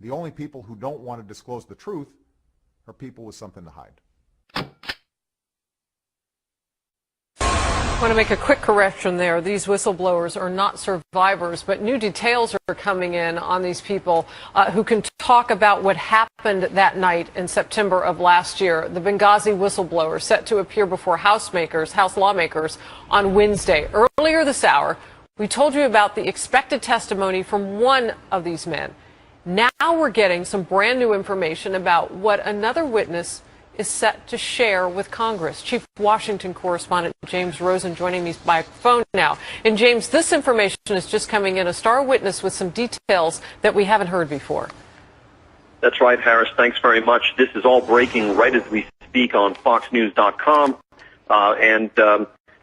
The only people who don't want to disclose the truth are people with something to hide. I want to make a quick correction there. These whistleblowers are not survivors, but new details are coming in on these people who can talk about what happened that night in September of last year. The Benghazi whistleblowers set to appear before House lawmakers on Wednesday. Earlier this hour, we told you about the expected testimony from one of these men. Now we're getting some brand new information about what another witness is set to share with Congress. Chief Washington correspondent James Rosen joining me by phone now. And James, this information is just coming in, a star witness with some details that we haven't heard before. That's right, Harris. Thanks very much. This is all breaking right as we speak on FoxNews.com.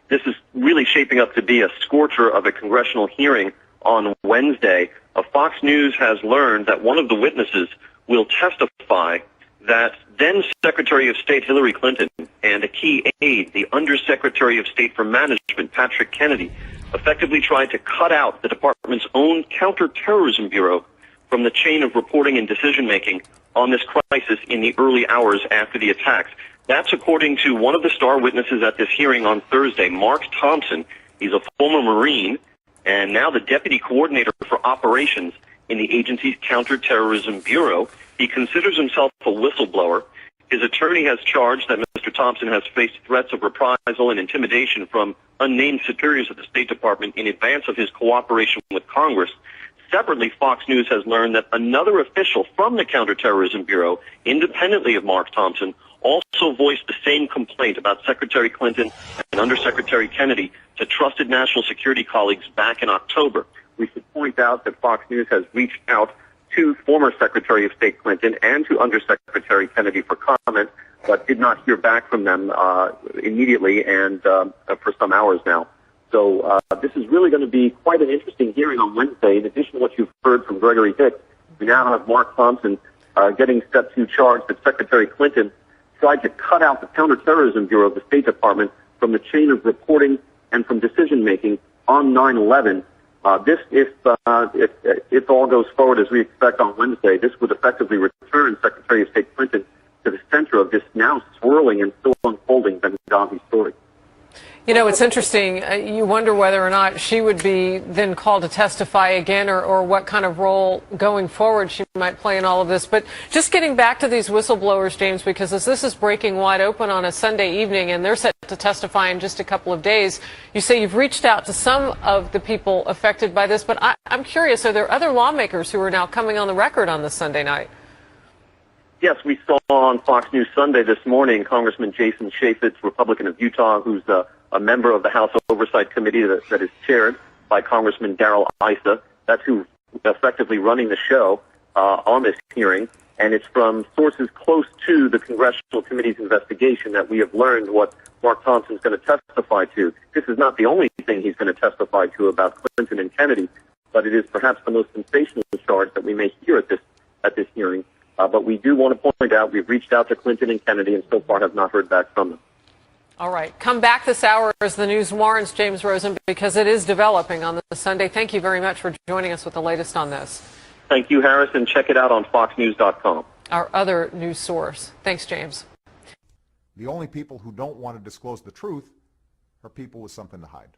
This is really shaping up to be a scorcher of a congressional hearing on Wednesday. Fox News has learned that one of the witnesses will testify that then Secretary of State Hillary Clinton and a key aide, the Undersecretary of State for Management, Patrick Kennedy, effectively tried to cut out the department's own counterterrorism bureau from the chain of reporting and decision-making on this crisis in the early hours after the attacks. That's according to one of the star witnesses at this hearing on Thursday, Mark Thompson. He's a former Marine and now the Deputy Coordinator for Operations in the agency's Counterterrorism Bureau. He considers himself a whistleblower. His attorney has charged that Mr. Thompson has faced threats of reprisal and intimidation from unnamed superiors of the State Department in advance of his cooperation with Congress. Separately, Fox News has learned that another official from the Counterterrorism Bureau, independently of Mark Thompson, also voiced the same complaint about Secretary Clinton and Undersecretary Kennedy to trusted national security colleagues back in October. We should point out that Fox News has reached out to former Secretary of State Clinton and to Undersecretary Kennedy for comment, but did not hear back from them immediately and for some hours now. So this is really going to be quite an interesting hearing on Wednesday. In addition to what you've heard from Gregory Hicks, we now have Mark Thompson getting set to charge that Secretary Clinton tried to cut out the Counterterrorism Bureau of the State Department from the chain of reporting and from decision-making on 9/11. If all goes forward as we expect on Wednesday, this would effectively return Secretary of State Clinton to the center of this now swirling and still unfolding Benghazi story. You know, it's interesting. You wonder whether or not she would be then called to testify again, or what kind of role going forward she might play in all of this. But just getting back to these whistleblowers, James, because as this is breaking wide open on a Sunday evening and they're set to testify in just a couple of days, you say you've reached out to some of the people affected by this. But I'm curious, are there other lawmakers who are now coming on the record on this Sunday night? Yes, we saw on Fox News Sunday this morning Congressman Jason Chaffetz, Republican of Utah, who's a member of the House Oversight Committee that is chaired by Congressman Darrell Issa. That's who's effectively running the show on this hearing. And it's from sources close to the Congressional Committee's investigation that we have learned what Mark Thompson's going to testify to. This is not the only thing he's going to testify to about Clinton and Kennedy, but it is perhaps the most sensational charge that we may hear at this hearing. But we do want to point out we've reached out to Clinton and Kennedy and so far have not heard back from them. All right. Come back this hour as the news warrants, James Rosen, because it is developing on this Sunday. Thank you very much for joining us with the latest on this. Thank you, Harris, and check it out on FoxNews.com. Our other news source. Thanks, James. The only people who don't want to disclose the truth are people with something to hide.